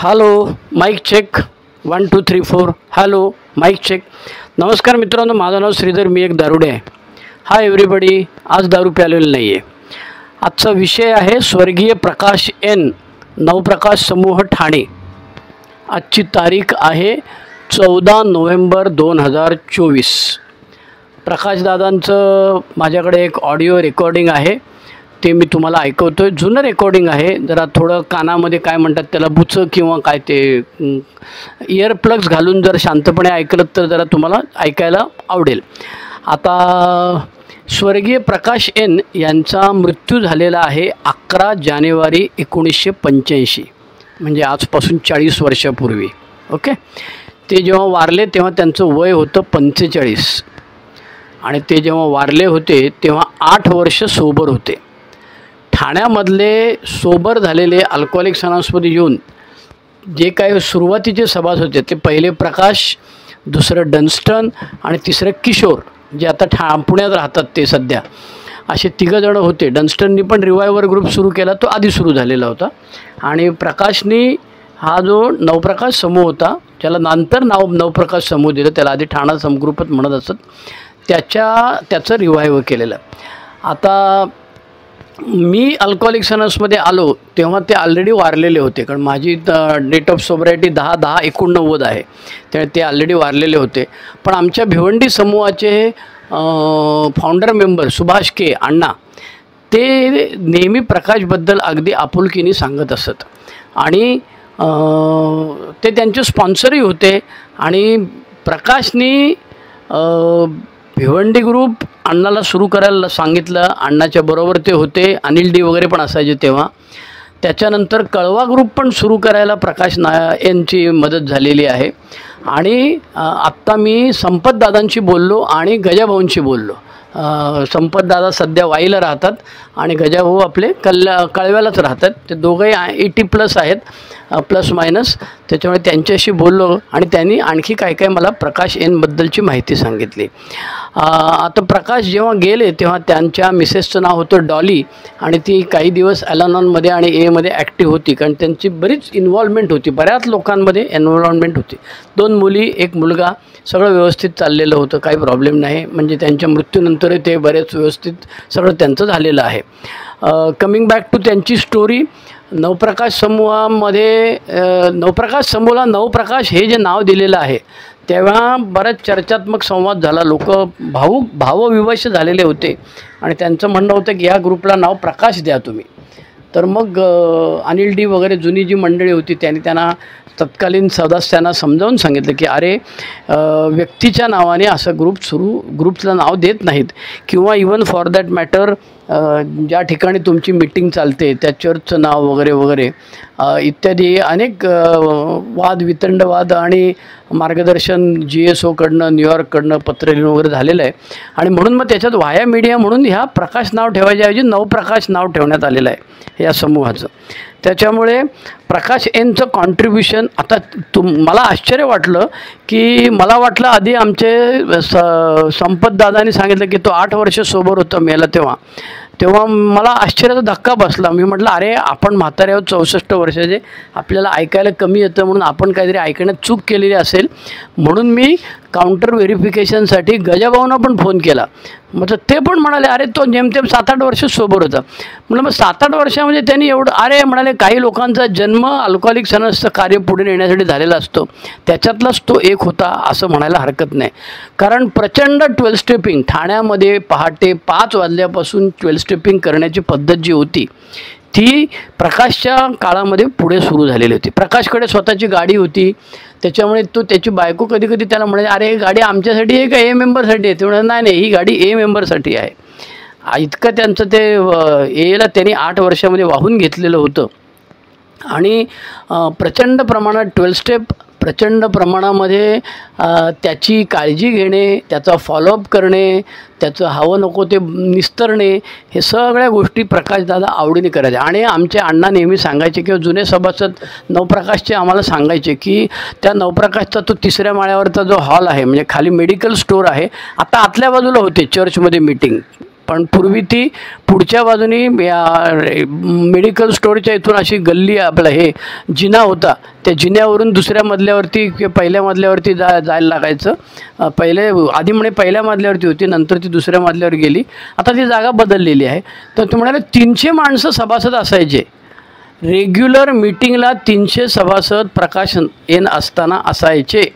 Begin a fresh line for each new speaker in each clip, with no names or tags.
Hello mic check 1 2 3 4 hello mic check. नमस्कार मित्रांनो, माझं नाव श्रीधर, मी एक दारुडे आहे. Hi everybody. आज दारू प्यालेलं नाही आहे. आजचा विषय आहे स्वर्गीय प्रकाश एन, नवप्रकाश समूह ठाणे. आजची तारीख आहे 14 नोव्हेंबर 2024. प्रकाशदादांचं माझ्याकडे एक ऑडिओ रेकॉर्डिंग आहे, ते मी तुम्हाला ऐकवतो आहे. जुनं रेकॉर्डिंग आहे, जरा थोडं कानामध्ये काय म्हणतात त्याला बुचं किंवा काय ते इयरप्लग्स घालून जर शांतपणे ऐकलं तर जरा तुम्हाला ऐकायला आवडेल. आता स्वर्गीय प्रकाश एन यांचा मृत्यू झालेला आहे 11 जानेवारी 1985, म्हणजे आजपासून 40 वर्षापूर्वी. ओके. ते जेव्हा वारले तेव्हा त्यांचं वय होतं 45 आणि ते जेव्हा वारले होते तेव्हा 8 वर्ष सोबर होते. ठाण्यामधले सोबर झालेले अल्कोहोलिक्स अनॉनिमसमध्ये येऊन जे काही सुरुवातीचे सभासद होते ते पहिले प्रकाश, दुसरं डन्स्टन आणि तिसरं किशोर, जे आता पुण्यात राहतात ते सध्या. असे 3 जण होते. डन्स्टननी पण रिवायवर ग्रुप सुरू केला, तो आधी सुरू झालेला होता. आणि प्रकाशनी हा जो नवप्रकाश समूह होता, ज्याला नंतर नवप्रकाश समूह दिलं, त्याला आधी ठाणा समग्रुपच म्हणत असत, त्याचं रिवायव केलेलं. आता मी अल्कोहोलिक्स अनॉनिमसमध्ये आलो तेव्हा ते ऑलरेडी वारलेले होते, कारण माझी डेट ऑफ सोबरायटी 10/10/89 आहे, त्यामुळे ते ऑलरेडी वारलेले होते. पण आमच्या भिवंडी समूहाचे फाउंडर मेंबर सुभाष के अण्णा, ते नेहमी प्रकाशबद्दल अगदी आपुलकीने सांगत असत आणि ते त्यांचे स्पॉन्सरही होते. आणि प्रकाशनी भिवंडी ग्रुप अण्णाला सुरू करायला सांगितलं. अण्णाच्या बरोबर ते होते. अनिल डी वगैरे पण असायचे तेव्हा. त्याच्यानंतर कळवा ग्रुप पण सुरू करायला प्रकाश यांची मदत झालेली आहे. आणि आत्ता मी संपतदादांशी बोललो आणि गजाभाऊंशी बोललो. संपतदादा सध्या वाईला राहतात आणि गजाभाऊ आपले कळव्यालाच राहतात. ते दोघंही 80+ आहेत, प्लस मायनस. त्याच्यामुळे त्यांच्याशी बोललो आणि त्यांनी आणखी काय काय मला प्रकाश एनबद्दलची माहिती सांगितली. आता प्रकाश जेव्हा गेले तेव्हा त्यांच्या मिसेसचं नाव होतं डॉली आणि ती काही दिवस अलानॉनमध्ये आणि एमध्ये ॲक्टिव्ह होती, कारण त्यांची बरीच इन्व्हॉल्वमेंट होती, बऱ्याच लोकांमध्ये इन्व्हॉल्वमेंट होती. 2 मुली 1 मुलगा, सगळं व्यवस्थित चाललेलं होतं, काही प्रॉब्लेम नाही. म्हणजे त्यांच्या मृत्यूनंतरही ते बरेच व्यवस्थित सगळं त्यांचं झालेलं आहे. कमिंग बॅक टू त्यांची स्टोरी. नवप्रकाश समूहामध्ये नवप्रकाश समूहाला नवप्रकाश हे जे नाव दिलेलं आहे तेव्हा बराच चर्चात्मक संवाद झाला. लोक भावविवश झालेले होते आणि त्यांचं म्हणणं होतं की या ग्रुपला नाव प्रकाश द्या तुम्ही. तर मग अनिल डी वगैरे जुनी जी मंडळी होती त्यांना तत्कालीन सदस्यांना समजावून सांगितलं की अरे, व्यक्तीच्या नावाने असं ग्रुपला नाव देत नाहीत, किंवा इवन फॉर दॅट मॅटर ज्या ठिकाणी तुमची मीटिंग चालते त्या चर्चचं नाव वगैरे वगैरे इत्यादी अनेक वितंडवाद आणि मार्गदर्शन GSOकडनं, न्यूयॉर्ककडनं पत्र लिहून वगैरे झालेलं आहे. आणि म्हणून मग त्याच्यात व्हाया मीडिया म्हणून ह्या प्रकाश नाव ठेवायच्याऐवजी नवप्रकाश नाव ठेवण्यात आलेलं आहे या समूहाचं. त्याच्यामुळे प्रकाश एनचं कॉन्ट्रीब्युशन आता मला आश्चर्य वाटलं की मला वाटलं आधी आमचे संपतदादांनी सांगितलं की तो 8 वर्ष सोबर होता मेला तेव्हा मला आश्चर्याचा धक्का बसला. मी म्हटलं अरे, आपण म्हातारे आहोत, 64 वर्षाचे, आपल्याला ऐकायला कमी येतं म्हणून आपण काहीतरी ऐकण्यात चूक केलेली असेल. म्हणून मी काउंटर व्हेरिफिकेशनसाठी गजाभाऊंना पण फोन केला. मग ते पण म्हणाले अरे, तो जेमतेम 7-8 वर्ष सोबर होता. म्हटलं मग 7-8 वर्षामध्ये त्यांनी एवढं, अरे म्हणाले, काही लोकांचा जन्म अल्कोहोलिक्स अनॉनिमसचं कार्य पुढे नेण्यासाठी झालेला असतो, त्याच्यातलाच तो एक होता असं म्हणायला हरकत नाही. कारण प्रचंड 12 स्टेपिंग ठाण्यामध्ये पहाटे 5 वाजल्यापासून 12 स्टेपिंग करण्याची पद्धत जी होती ती प्रकाशच्या काळामध्ये पुढे सुरू झालेली होती. प्रकाशकडे स्वतःची गाडी होती, त्याच्यामुळे त्याची बायको कधी कधी त्याला म्हणाले अरे, ही गाडी आमच्यासाठी आहे का ए मेंबरसाठी आहे? ते म्हणाले नाही, ही गाडी ए मेंबरसाठी आहे. इतकं त्यांचं ते एला त्यांनी 8 वर्षामध्ये वाहून घेतलेलं होतं. आणि प्रचंड प्रमाणात 12 स्टेप, प्रचंड प्रमाणामध्ये त्याची काळजी घेणे, त्याचा फॉलोअप करणे, त्याचं हवं नको ते निस्तरणे, हे सगळ्या गोष्टी प्रकाशदादा आवडीने करायचे. आणि आमचे अण्णा नेहमी सांगायचे किंवा जुने सभासद नवप्रकाशचे आम्हाला सांगायचे की त्या नवप्रकाशचा तो 3ऱ्या माळ्यावरचा जो हॉल आहे, म्हणजे खाली मेडिकल स्टोअर आहे, आता आतल्या बाजूला होते चर्चमध्ये मीटिंग, पण पूर्वी ती पुढच्या बाजूनी मेडिकल स्टोअरच्या इथून अशी गल्ली आपलं हे जिना होता, त्या जिन्यावरून दुसऱ्या मजल्यावरती किंवा पहिल्या मजल्यावरती जायला लागायचं. पहिले आधी म्हणे पहिल्या मजल्यावरती होती, नंतर ती दुसऱ्या मजल्यावर गेली. आता ती जागा बदललेली आहे. तर ते म्हणाले 300 माणसं सभासद असायचे. रेग्युलर मीटिंगला 300 सभासद प्रकाश एन असताना असायचे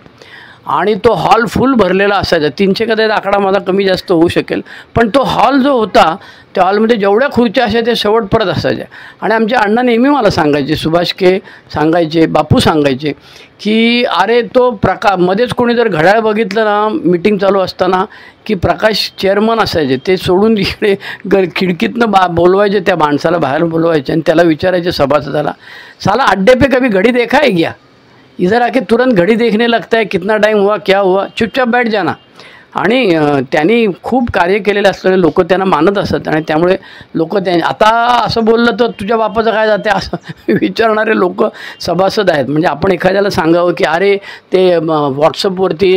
आणि तो हॉल फुल भरलेला असायचा. 300 कदाचित आकडा माझा कमी जास्त होऊ शकेल, पण तो हॉल जो होता त्या हॉलमध्ये जेवढ्या खुर्च्या असायच्या त्या शेवटपर्यंत असायच्या. आणि आमचे अण्णा नेहमी मला सांगायचे, सुभाष के सांगायचे, बापू सांगायचे की अरे तो मध्येच कोणी जर घड्याळ बघितलं ना मीटिंग चालू असताना की प्रकाश चेअरमन असायचे, ते सोडून इकडे खिडकीतनं बोलवायचे, त्या माणसाला बाहेर बोलवायचे आणि त्याला विचारायचे सभासदाला, साला अड्डे पे कभी घड़ी देखा है क्या, इधर आके तुरंत घड़ी देखने लगता है, कितना टाइम हुआ, क्या हुआ, चुपचाप बैठ जाना. आणि त्यांनी खूप कार्य केलेले असलेले लोक त्यांना मानत असत आणि त्यामुळे लोक आता असं बोललं तर तुझ्या बापाचं काय जाते असं विचारणारे लोक सभासद आहेत. म्हणजे आपण एखाद्याला सांगावं की अरे ते व्हॉट्सअपवरती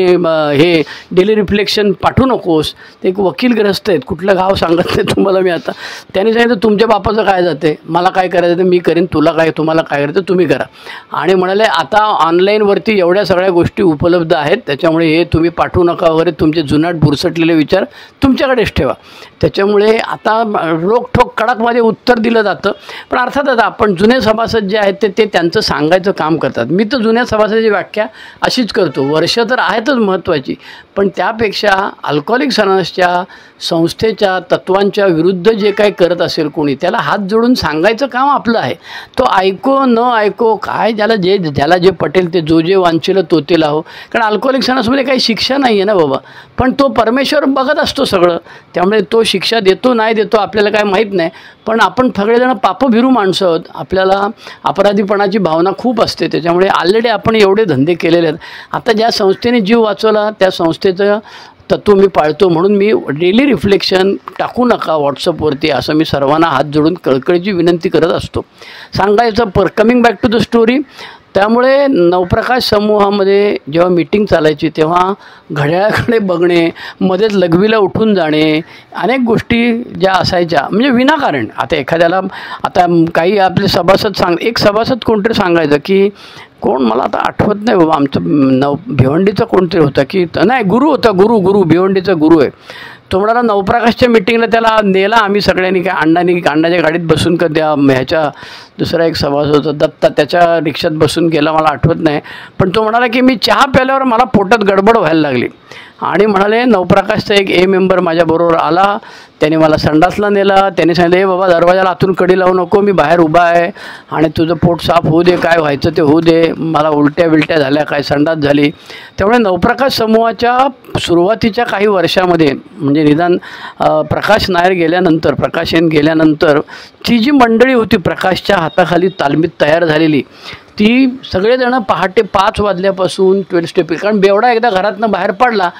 हे डेली रिफ्लेक्शन पाठवू नकोस, ते एक वकील ग्रस्त आहेत, कुठलं गाव सांगत नाही तुम्हाला मी आता. त्यांनी सांगितलं तुमच्या बापाचं काय जाते, मला काय करायचं ते मी करीन, तुला काय, तुम्हाला काय करायचं तुम्ही करा. आणि म्हणाले आता ऑनलाईनवरती एवढ्या सगळ्या गोष्टी उपलब्ध आहेत, त्याच्यामुळे हे तुम्ही पाठवू नका वगैरे, तुमचे जुनाट बुरसटलेले विचार तुमच्याकडेच ठेवा. त्याच्यामुळे आता रोखठोक कडकमध्ये उत्तर दिलं जातं. पण अर्थातच आपण जुने सभासद जे आहेत ते त्यांचं सांगायचं काम करतात. मी तर जुन्या सभासदाची व्याख्या अशीच करतो, वर्ष तर आहेतच महत्त्वाची, पण त्यापेक्षा अल्कोहोलिक्स अनॉनिमसच्या संस्थेच्या तत्वांच्या विरुद्ध जे काही करत असेल कोणी, त्याला हात जोडून सांगायचं काम आपलं आहे. तो ऐको न ऐको काय, ज्याला जे पटेल ते जो जे वांछेल तो ते लाहो. कारण अल्कोहोलिक्स अनॉनिमसमध्ये काही शिक्षा नाही आहे ना बाबा, पण तो परमेश्वर बघत असतो सगळं, त्यामुळे तो शिक्षा देतो नाही देतो आपल्याला काय माहीत नाही. पण आपण सगळेजण पापभिरू माणसं आहोत, आपल्याला अपराधीपणाची भावना खूप असते. त्याच्यामुळे ऑलरेडी आपण एवढे धंदे केलेले आहेत. आता ज्या संस्थेने जीव वाचवला त्या संस्थेचं तत्व मी पाळतो, म्हणून मी डेली रिफ्लेक्शन टाकू नका व्हॉट्सअपवरती असं मी सर्वांना हात जोडून कळकळीची विनंती करत असतो. सांगायचं coming back to the story. त्यामुळे नवप्रकाश समूहामध्ये जेव्हा मीटिंग चालायची तेव्हा घड्याळाकडे बघणे, मध्येच लघवीला उठून जाणे, अनेक गोष्टी ज्या असायच्या म्हणजे विनाकारण. आता एखाद्याला आता काही आपले सभासद एक सभासद कोणतरी सांगायचं की कोण मला आता आठवत नाही बाबा, आमचं भिवंडीचा कोणतरी होता की नाही गुरु होता, गुरु भिवंडीचा गुरु आहे. तो म्हणाला नवप्रकाशच्या मीटिंगला त्याला नेला आम्ही सगळ्यांनी, काय अण्णाच्या गाडीत बसून त्या ह्याच्या दुसरा एक सभासद होता दत्ता, त्याच्या रिक्षात बसून गेला, मला आठवत नाही. पण तो म्हणाला की मी चहा प्याल्यावर मला पोटात गडबड व्हायला लागली आणि म्हणाले नवप्रकाशचा एक मेंबर माझ्याबरोबर आला, त्याने मला संडासला नेला. त्याने सांगितलं हे बाबा दरवाजाला आतून कडी लावू नको, मी बाहेर उभा आहे आणि तुझं पोट साफ होऊ दे, काय व्हायचं ते होऊ दे, मला उलट्या झाल्या, काय संडास झाली. त्यामुळे नवप्रकाश समूहाच्या सुरुवातीच्या काही वर्षामध्ये म्हणजे निदान प्रकाश नायर गेल्यानंतर, प्रकाश एन गेल्यानंतर ती जी मंडळी होती प्रकाशच्या हाताखाली तालमीत तयार झालेली, ती सगळेजण पहाटे 5 वाजल्यापासून 12 स्टेप, कारण बेवडा एकदा घरातनं बाहेर पडला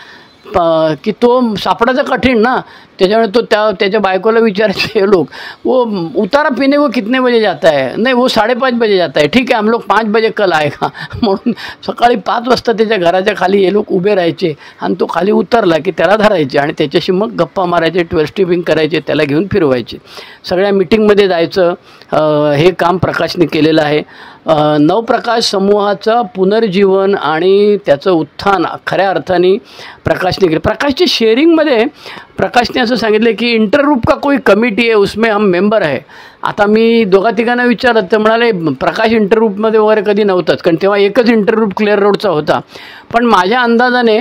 की तो सापडायचं कठीण ना. त्याच्यामुळे तो त्याच्या बायकोला विचारायचे हे लोक, वो उतारा पीने को कितने बजे जाता है, नाही वो 5:30 बजे जाता है, ठीक है हम लोग 5 बजे कल आएगा. म्हणून सकाळी 5 वाजता त्याच्या घराच्या खाली हे लोक उभे राहायचे आणि तो खाली उतरला की त्याला धरायचे आणि त्याच्याशी मग गप्पा मारायचे, 12 स्टेपिंग करायचे, त्याला घेऊन फिरवायचे. सगळ्या मीटिंगमध्ये जायचं, हे काम प्रकाशने केलेलं आहे. नवप्रकाश समूहाचं पुनर्जीवन आणि त्याचं उत्थान खऱ्या अर्थाने प्रकाशने केलं. प्रकाशच्या शेअरिंगमध्ये प्रकाशने असं सांगितलं की इंटरग्रुप का कोई कमिटी है उसमें हम मेंबर आहे. आता मी दोघा-तिघांना विचारलं तर म्हणाले प्रकाश इंटरग्रुपमध्ये वगैरे कधी नव्हताच, कारण तेव्हा एकच इंटरग्रुप क्लिअर रोडचा होता. पण माझ्या अंदाजाने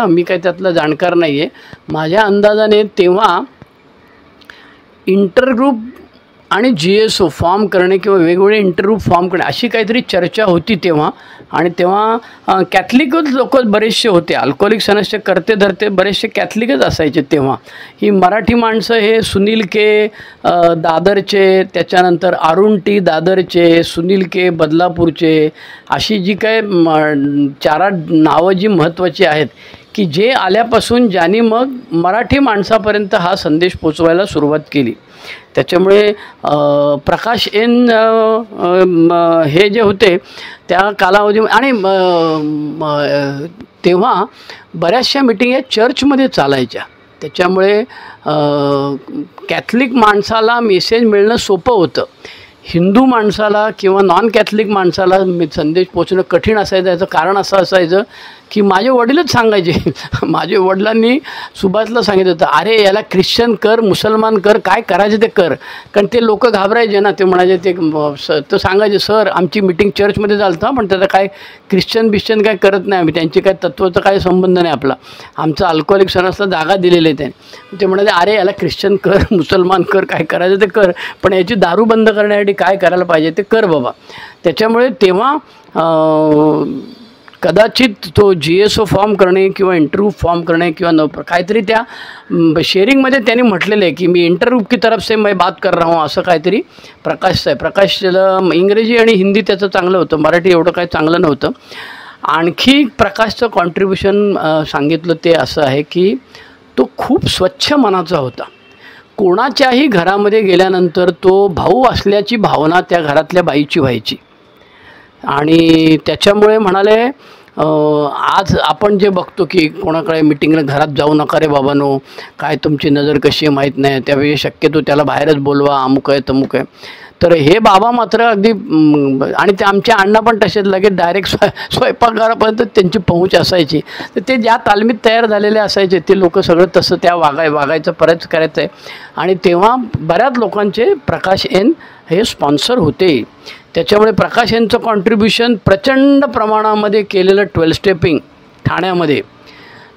मी काही त्यातला जाणकार नाही आहे, माझ्या अंदाजाने तेव्हा इंटरग्रुप आणि GSO फॉर्म करणे किंवा वेगवेगळे इंटरग्रुप फॉर्म करणे अशी काहीतरी चर्चा होती तेव्हा. आणि तेव्हा कॅथलिकच लोक बरेचसे होते, अल्कोहोलिक्स अनॉनिमसचे करते धरते बरेचसे कॅथलिकच असायचे तेव्हा. ही मराठी माणसं हे सुनील के दादरचे, त्याच्यानंतर अरुण टी दादरचे, सुनील के बदलापूरचे, अशी जी काय 4-8 नावं जी महत्त्वाची आहेत की जे आल्यापासून ज्यांनी मग मराठी माणसापर्यंत हा संदेश पोचवायला सुरुवात केली. त्याच्यामुळे प्रकाश एन हे जे होते त्या कालावधी आणि तेव्हा बऱ्याचशा मीटिंग या चर्चमध्ये चालायच्या. त्याच्यामुळे कॅथलिक माणसाला मेसेज मिळणं सोपं होतं. हिंदू माणसाला किंवा नॉन कॅथलिक माणसाला संदेश पोचणं कठीण असायचं. याचं कारण असं असायचं की माझे वडीलच सांगायचे. माझे वडिलांनी सुभाषला सांगितलं होतं, अरे याला ख्रिश्चन कर, मुसलमान कर, काय करायचं ते कर. कारण ते लोक घाबरायचे ना. ते म्हणायचे ते सांगायचे, सर आमची मिटिंग चर्चमध्ये चालतं पण त्याचं काय ख्रिश्चन काय करत नाही आम्ही, त्यांची काय तत्त्वाचा काय संबंध नाही आपला, आमचा अल्कोहोलिक सणासला जागा दिलेले त्याने. ते म्हणाले, अरे याला ख्रिश्चन कर, मुसलमान कर, काय करायचं ते कर, पण याची दारू बंद करण्यासाठी काय करायला पाहिजे ते कर बाबा. त्याच्यामुळे तेव्हा कदाचित तो GSO फॉर्म करणे किंवा इंटरव्ह्यू फॉर्म करणे किंवा काहीतरी त्या शेअरिंगमध्ये त्यांनी म्हटलेलं आहे की मी इंटरव्ह्यू की तरफ से मैं बात कर रहा हूँ, असं काहीतरी प्रकाशचं आहे. प्रकाशला इंग्रजी आणि हिंदी त्याचं चांगलं होतं, मराठी एवढं काही चांगलं नव्हतं. आणखी प्रकाशचं कॉन्ट्रीब्युशन सांगितलं ते असं आहे की तो खूप स्वच्छ मनाचा होता. कोणाच्याही घरामध्ये गेल्यानंतर तो भाऊ असल्याची भावना त्या घरातल्या बाईची व्हायची. आणि त्याच्यामुळे म्हणाले, आज आपण जे बघतो की कोणाकडे मिटिंगला घरात जाऊ नका रे बाबांनो, काय तुमची नजर कशी आहे माहीत नाही, त्यावेळी शक्यतो त्याला बाहेरच बोलवा, अमुक आहे तमुक आहे. तर हे बाबा मात्र अगदी, आणि ते आमचे अण्णा पण तसेच लगेच डायरेक्ट स्वयंपाकघरापर्यंत त्यांची पहुंच असायची. तर ते ज्या तालमीत तयार झालेले असायचे ते लोक सगळं तसं त्या वागायचं परत करायचं आहे. आणि तेव्हा बऱ्याच लोकांचे प्रकाश एन हे स्पॉन्सर होते. त्याच्यामुळे प्रकाश यांचं कॉन्ट्रीब्युशन प्रचंड प्रमाणामध्ये केलेलं 12 स्टेपिंग ठाण्यामध्ये,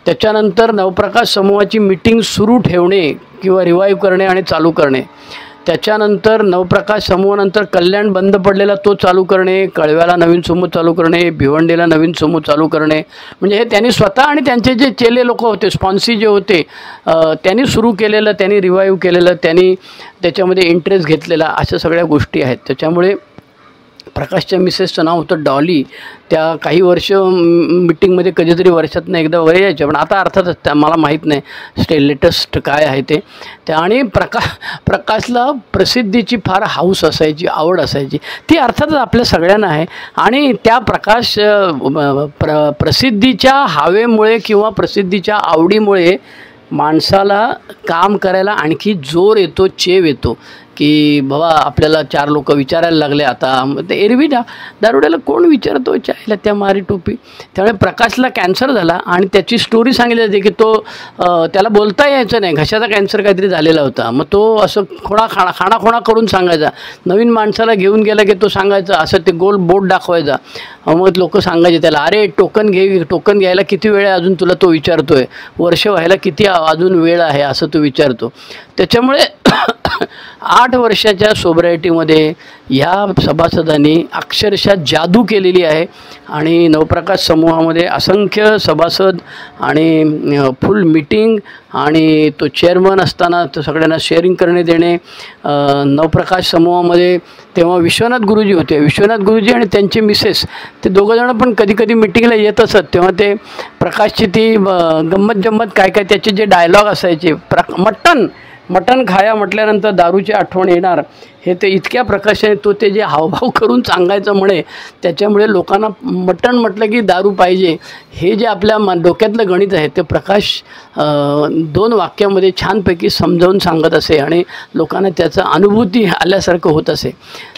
त्याच्यानंतर नवप्रकाश समूहाची मीटिंग सुरू ठेवणे किंवा रिवाईव्ह करणे आणि चालू करणे, त्याच्यानंतर नवप्रकाश समूहानंतर कल्याण बंद पडलेला तो चालू करणे, कळव्याला नवीन समूह चालू करणे, भिवंडीला नवीन समूह चालू करणे. म्हणजे हे त्यांनी स्वतः आणि त्यांचे जे चेले लोक होते, स्पॉन्सी जे होते, त्यांनी सुरू केलेलं, त्यांनी रिवाईव्ह केलेलं, त्यांनी त्याच्यामध्ये इंटरेस्ट घेतलेला, अशा सगळ्या गोष्टी आहेत. त्याच्यामुळे प्रकाशच्या मिसेसचं नाव होतं डॉली. त्या काही वर्ष मिटिंगमध्ये कधीतरी वर्षातनं एकदा वगैरे यायच्या, पण आता अर्थातच त्या मला माहीत नाही लेटेस्ट काय आहे ते. आणि प्रकाशला प्रसिद्धीची फार हाऊस असायची, आवड असायची. ती अर्थातच आपल्या सगळ्यांना आहे. आणि त्या प्रकाश प्रसिद्धीच्या हवेमुळे किंवा प्रसिद्धीच्या आवडीमुळे माणसाला काम करायला आणखी जोर येतो, चेव येतो की बाबा आपल्याला 4 लोक विचारायला लागले. आता ते एरवी दारुड्याला कोण विचारतो चायला त्या मारी टोपी. त्यामुळे प्रकाशला कॅन्सर झाला आणि त्याची स्टोरी सांगितली जाते की तो त्याला बोलता यायचं नाही, घशाचा कॅन्सर काहीतरी झालेला होता. मग तो असं खाणाखोणा करून सांगायचा. नवीन माणसाला घेऊन गेला की तो सांगायचा, असं ते गोल बोट दाखवायचा. मग लोक सांगायचे त्याला, अरे टोकन घ्यायला किती वेळ आहे अजून तुला, तो विचारतोय, वर्ष व्हायला किती अजून वेळ आहे असं तो विचारतो. त्याच्यामुळे 8 वर्षाच्या सोब्रायटीमध्ये ह्या सभासदांनी अक्षरशः जादू केलेली आहे. आणि नवप्रकाश समूहामध्ये असंख्य सभासद आणि फुल मीटिंग, आणि तो चेअरमन असताना तो सगळ्यांना शेअरिंग करणे देणे. नवप्रकाश समूहामध्ये तेव्हा विश्वनाथ गुरुजी होते. विश्वनाथ गुरुजी आणि त्यांचे मिसेस ते दोघंजणं पण कधी मिटिंगला येत असत. तेव्हा ते प्रकाशची ती गंमत जम्मत काय त्याचे जे डायलॉग असायचे, मटण खाया म्हटल्यानंतर दारूची आठवण येणार, हे ते इतक्या प्रकाशाने तो ते जे हावभाव करून सांगायचं म्हणे. त्याच्यामुळे लोकांना मटण म्हटलं की दारू पाहिजे, हे जे आपल्या डोक्यातलं गणित आहे ते प्रकाश 2 वाक्यामध्ये छानपैकी समजावून सांगत असे आणि लोकांना त्याचं अनुभूती आल्यासारखं होत असे.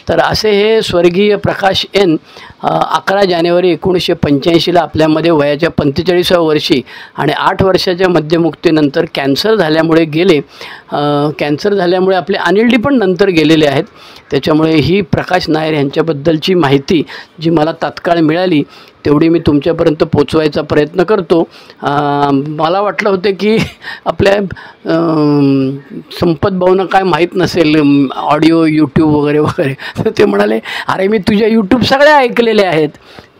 तर असे हे स्वर्गीय प्रकाश एन 11 जानेवारी 1985ला आपल्यामध्ये वयाच्या 45व्या वर्षी आणि 8 वर्षाच्या मध्यमुक्तीनंतर कॅन्सर झाल्यामुळे गेले. कॅन्सर झाल्यामुळे आपले अनिल डी पण नंतर गेलेले आहेत. त्याच्यामुळे ही प्रकाश नायर यांच्याबद्दलची माहिती जी मला तात्काळ मिळाली तेवढी मी तुमच्यापर्यंत पोचवायचा प्रयत्न करतो. मला वाटलं होतं की आपल्या संपत भाऊंना काय माहीत नसेल ऑडिओ यूट्यूब वगैरे. तर ते म्हणाले, अरे मी तुझ्या यूट्यूब सगळ्या ऐकलेले आहेत.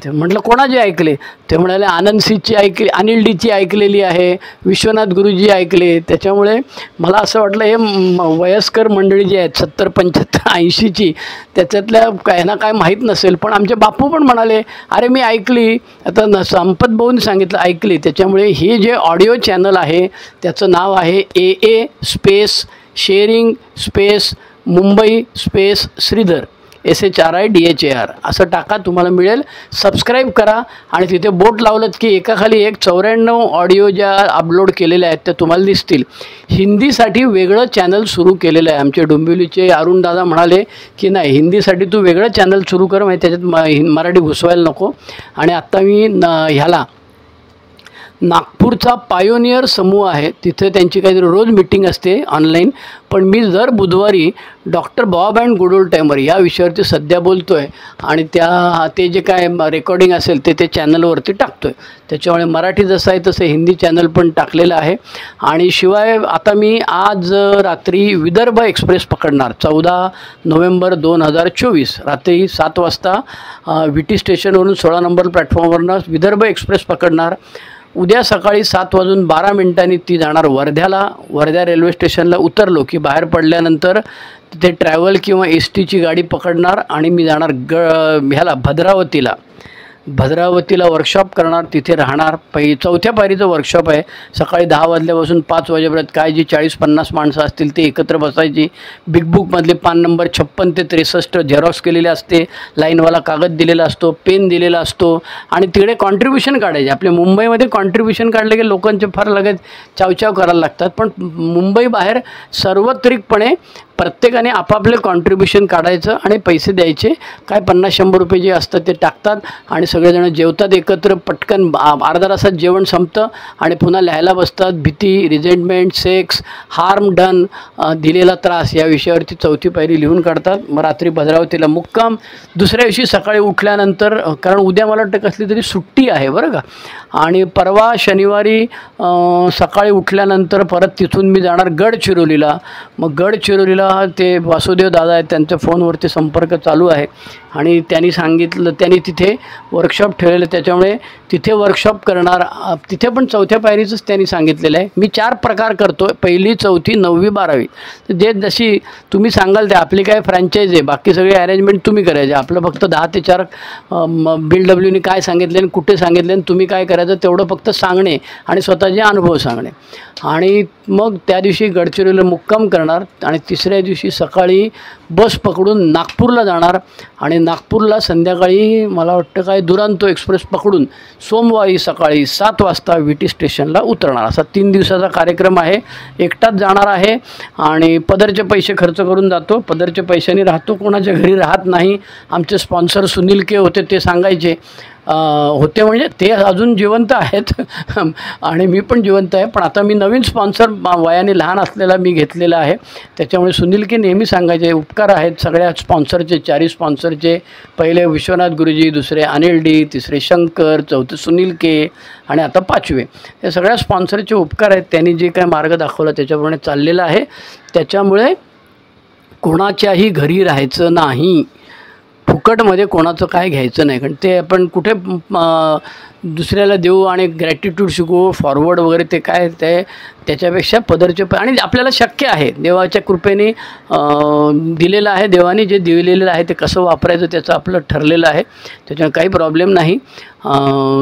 ते म्हटलं कोणाचे ऐकले? ते म्हणाले आनंद सीची ऐकली, अनिल डीची ऐकलेली आहे, विश्वनाथ गुरुजी ऐकले. त्याच्यामुळे मला असं वाटलं हे वयस्कर मंडळी जी आहेत 70, 75, 80ची, त्याच्यातल्या काहींना काय माहीत नसेल. पण आमचे बापू पण म्हणाले, अरे मी ऐकली. आता संपत भाऊंनी सांगितलं ऐकली. त्याच्यामुळे हे जे ऑडिओ चॅनल आहे त्याचं नाव आहे AA space sharing space Mumbai space Shridhar. SHRIDHAR असं टाका, तुम्हाला मिळेल. सबस्क्राईब करा आणि तिथे बोट लावलं की एकाखाली एक 94 ऑडिओ ज्या अपलोड केलेल्या आहेत त्या तुम्हाला दिसतील. हिंदीसाठी वेगळं चॅनल सुरू केलेलं आहे. आमचे डोंबिवलीचे अरुण दादा म्हणाले की नाही, हिंदीसाठी तू वेगळं चॅनल सुरू कर, म्हणजे त्याच्यात मराठी घुसवायला नको. आणि आत्ता मी ह्याला नागपूरचा पायोनियर समूह आहे, तिथे त्यांची काहीतरी रोज मीटिंग असते ऑनलाईन. पण मी दर बुधवारी doctor Bob and good old timer या विषयावरती सध्या बोलतो आहे आणि ते जे काय रेकॉर्डिंग असेल ते चॅनलवरती टाकतो आहे. त्याच्यामुळे मराठी जसं आहे तसं हिंदी चॅनल पण टाकलेलं आहे. आणि शिवाय आता मी आज रात्री विदर्भ एक्सप्रेस पकडणार 14 नोव्हेंबर 2024 रात्री 7 वाजता VT स्टेशनवरून 16 नंबर प्लॅटफॉर्मवरनं विदर्भ एक्सप्रेस पकडणार. उद्या सकाळी 7:12 ती जाणार वर्ध्याला. वर्धा रेल्वे स्टेशनला उतरलो की बाहेर पडल्यानंतर तिथे ट्रॅव्हल किंवा STची गाडी पकडणार आणि मी जाणार ह्याला भद्रावतीला वर्कशॉप करणार, तिथे राहणार. 4थ्या पायरीचं वर्कशॉप आहे. सकाळी 10 वाजल्यापासून 5 वाजेपर्यंत काय जी 40-50 माणसं असतील ते एकत्र बसायची. बिग बुकमधले पान नंबर 56 ते 63 झेरॉक्स केलेले असते, लाईनवाला कागद दिलेला असतो, पेन दिलेला असतो आणि तिकडे कॉन्ट्रीब्युशन काढायचे. आपल्या मुंबईमध्ये कॉन्ट्रीब्युशन काढले की लोकांचे फार लगेच चावचाव करायला लागतात, पण मुंबई बाहेर सार्वत्रिकपणे प्रत्येकाने आपापले कॉन्ट्रीब्युशन काढायचं आणि पैसे द्यायचे. काय 50-100 रुपये जे असतं ते टाकतात आणि सगळेजण जेवतात एकत्र. पटकन अर्धा तासात जेवण संपतं आणि पुन्हा लिहायला बसतात. भीती, रिझेंटमेंट, सेक्स, हार्म डन, दिलेला त्रास या विषयावरती 4थी पायरी लिहून काढतात. मग रात्री भद्रावतीला मुक्काम. दुसऱ्या दिवशी सकाळी उठल्यानंतर, कारण उद्या मला वाटतं कसली तरी सुट्टी आहे बरं का, आणि परवा शनिवारी सकाळी उठल्यानंतर परत तिथून मी जाणार गडचिरोलीला. मग गडचिरोलीला ते वासुदेव दादा आहेत, त्यांच्या फोनवरती संपर्क चालू आहे आणि त्यांनी तिथे वर्कशॉप ठेवलेलं, त्याच्यामुळे तिथे वर्कशॉप करणार. तिथे पण 4थ्या पायरीचंच त्यांनी सांगितलेलं आहे. मी 4 प्रकार करतो, 1ली, 4थी, 9वी, 12वी. तर जे जशी तुम्ही सांगाल ते आपली काय फ्रँचाईज आहे, बाकी सगळे अरेंजमेंट तुम्ही करायचे. आपलं फक्त 10 ते 4 BLWनी काय सांगितले आणि कुठे सांगितले आणि तुम्ही काय करायचं तेवढं फक्त सांगणे आणि स्वतःचे अनुभव सांगणे. आणि मग त्या दिवशी गडचिरोलीला मुक्काम करणार आणि तिसऱ्या दिवशी सकाळी बस पकडून नागपूरला जाणार आणि नागपूरला संध्याकाळी मला वाटतं काय दुरांतो एक्सप्रेस पकडून सोमवारी सकाळी 7 वाजता VT स्टेशनला उतरणार. असा 3 दिवसाचा कार्यक्रम आहे. एकटाच जाणार आहे आणि पदरचे पैसे खर्च करून जातो. पदरच्या पैशांनी राहतो, कोणाच्या घरी राहत नाही. आमचे स्पॉन्सर सुनील के होते, ते सांगायचे होते म्हणजे ते अजून जिवंत आहेत आणि मी पण जिवंत आहे. पण आता मी नवीन स्पॉन्सर वयाने लहान असलेला मी घेतलेला आहे. त्याच्यामुळे सुनील के नेहमी सांगायचे उपकार आहेत सगळ्या स्पॉन्सरचे, 4 स्पॉन्सरचे. पहिले विश्वनाथ गुरुजी, दुसरे अनिल डी, तिसरे शंकर, चौथे सुनील के आणि आता 5वे. हे सगळ्या स्पॉन्सरचे उपकार आहेत. त्यांनी जे काय मार्ग दाखवला त्याच्याप्रमाणे चाललेलं आहे. त्याच्यामुळे कोणाच्याही घरी राहायचं नाही, फुकटमध्ये कोणाचं काय घ्यायचं नाही. कारण ते आपण कुठे दुसऱ्याला देऊ आणि ग्रॅटिट्यूड शिकवू, फॉरवर्ड वगैरे ते काय ते त्याच्यापेक्षा पदरचे आणि आपल्याला शक्य आहे, देवाच्या कृपेने दिलेलं आहे. देवाने जे दिलेलं आहे ते कसं वापरायचं त्याचं आपलं ठरलेलं आहे. त्याच्यामुळे काही प्रॉब्लेम नाही,